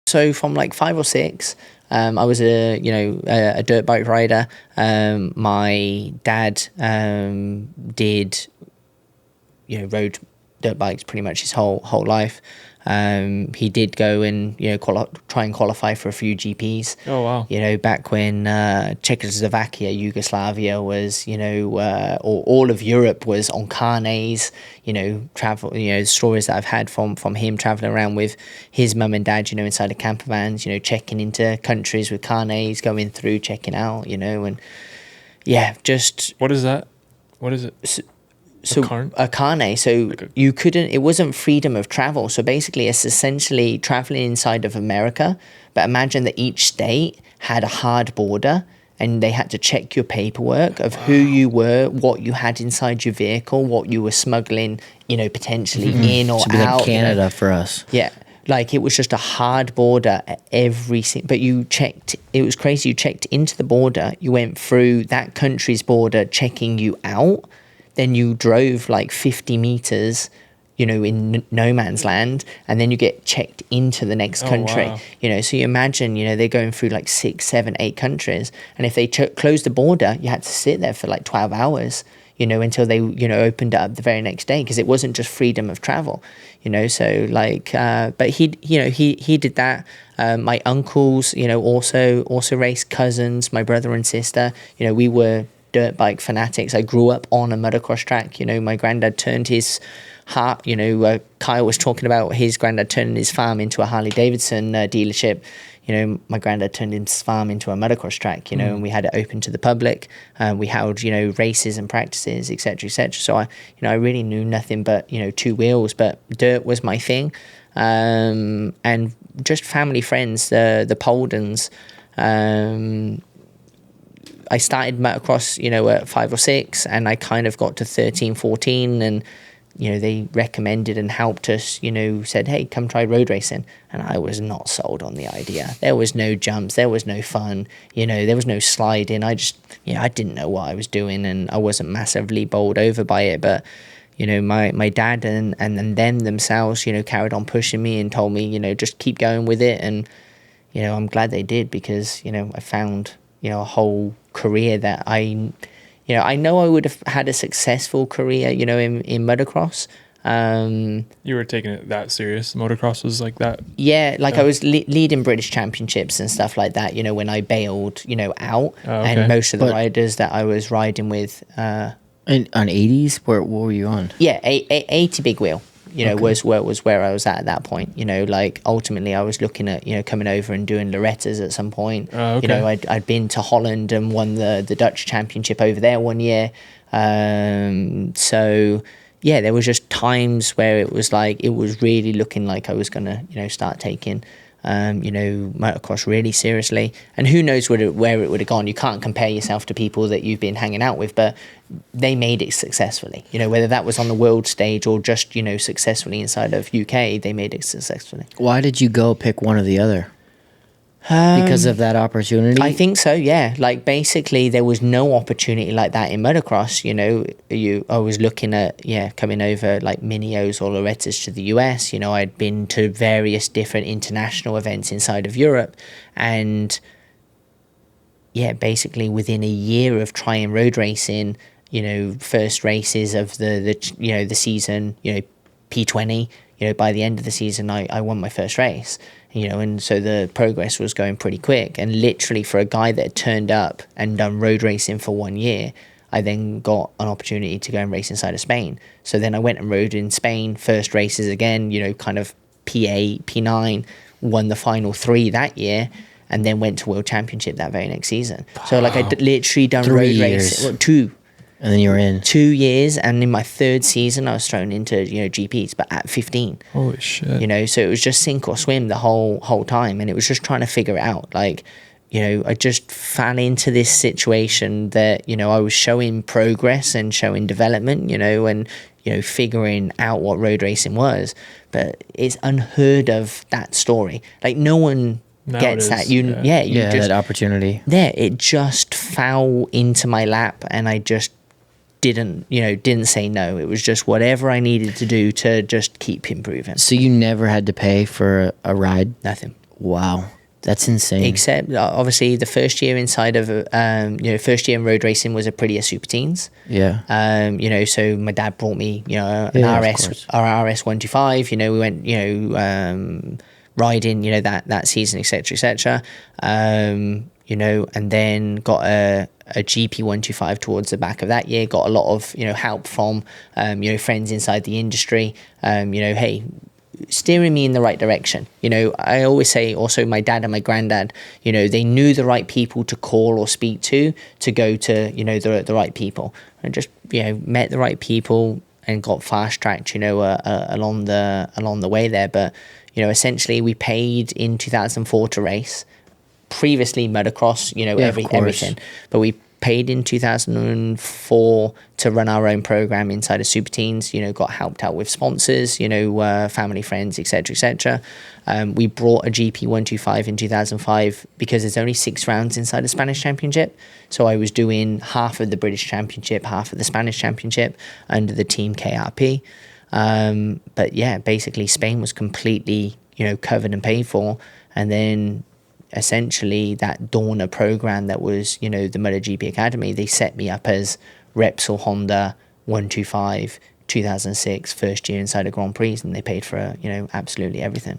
So from like 5 or 6, I was a dirt bike rider. My dad did rode dirt bikes pretty much his whole life. He did go and try and qualify for a few GPs. Oh wow! Back when Czechoslovakia, Yugoslavia was or all of Europe was on carnets. Travel. Stories that I've had from him traveling around with his mum and dad. Inside of camper vans. Checking into countries with carnets, going through, checking out. And yeah, just what is that? What is it? So a carnet, so you couldn't, it wasn't freedom of travel. So basically it's essentially traveling inside of America, but imagine that each state had a hard border and they had to check your paperwork of who you were, what you had inside your vehicle, what you were smuggling, potentially in or out. Like Canada for us. Yeah. Like it was just a hard border at but you checked, it was crazy. You checked into the border, you went through that country's border, checking you out. Then you drove like 50 meters, in no man's land, and then you get checked into the next country. Wow. So you imagine, they're going through like 6, 7, 8 countries, and if they closed the border, you had to sit there for like 12 hours, until they, opened it up the very next day, because it wasn't just freedom of travel, So like, but he did that. My uncles, also raced, cousins, my brother and sister. We were dirt bike fanatics. I grew up on a motocross track. My granddad turned his heart, Kyle was talking about his granddad turning his farm into a Harley Davidson dealership. My granddad turned his farm into a motocross track, and we had it open to the public. We held, races and practices, etc., etc. So I really knew nothing but, 2 wheels, but dirt was my thing. And just family friends, the Poldens, I started motocross, at 5 or 6, and I kind of got to 13, 14, and, they recommended and helped us, said, hey, come try road racing. And I was not sold on the idea. There was no jumps, there was no fun, there was no sliding. I just, I didn't know what I was doing, and I wasn't massively bowled over by it. But, my dad and them themselves, carried on pushing me and told me, just keep going with it. And, I'm glad they did, because, I found, a whole career that I know I would have had a successful career, in motocross. You were taking it that serious? Motocross was like that? Yeah, I was leading British championships and stuff like that, when I bailed, out. Oh, okay. And most of the riders that I was riding with... And on 80s? What were you on? Yeah, 80 big wheel. Was where I was at that point. Ultimately I was looking at, coming over and doing Loretta's at some point. Oh, okay. I'd been to Holland and won the Dutch championship over there one year. So yeah, there was just times where it was really looking like I was gonna, start taking motocross really seriously. And who knows where it would have gone. You can't compare yourself to people that you've been hanging out with, but they made it successfully. Whether that was on the world stage or just, successfully inside of UK, they made it successfully. Why did you go pick one or the other? Because of that opportunity? I think so, yeah. Basically, there was no opportunity like that in motocross. I was looking at, coming over Minios or Lorettas to the US. I'd been to various different international events inside of Europe. And, basically within a year of trying road racing, first races of the season, P20, by the end of the season, I won my first race. And so the progress was going pretty quick. And literally for a guy that had turned up and done road racing for 1 year, I then got an opportunity to go and race inside of Spain. So then I went and rode in Spain, first races again, kind of P8, P9, won the final 3 that year, and then went to World Championship that very next season. Wow. So I literally done 3 road years. racing, 2. And then you were in 2 years, and in my 3rd season, I was thrown into GPs, but at 15. Holy shit! So it was just sink or swim the whole time, and it was just trying to figure it out. I just fell into this situation that I was showing progress and showing development, and figuring out what road racing was, but it's unheard of, that story. No one gets that. You just that opportunity. Yeah, it just fell into my lap, and I just didn't say no. It was just whatever I needed to do to just keep improving. So you never had to pay for a ride? Nothing. Wow. That's insane. Except obviously the first year inside of first year in road racing was Aprilia Super Teens. Yeah. So my dad brought me an Yeah, of RS course. RS 125. We went riding that season, etc. And then got a GP 125 towards the back of that year. Got a lot of help from friends inside the industry. Hey, steering me in the right direction. I always say also my dad and my granddad, they knew the right people to call or speak to go to, the right people, and just, met the right people and got fast tracked, along the way there. But, essentially we paid in 2004 to race. Previously motocross, everything, but we paid in 2004 to run our own program inside of Super Teens. Got helped out with sponsors, family, friends, etc. We brought a GP 125 in 2005 because there's only 6 rounds inside the Spanish Championship, so I was doing half of the British Championship, half of the Spanish Championship under the team KRP. But yeah, basically Spain was completely covered and paid for. And then essentially that Dorna program that was, the MotoGP Academy, they set me up as Repsol Honda 125 2006 first year inside of Grand Prix, and they paid for absolutely everything.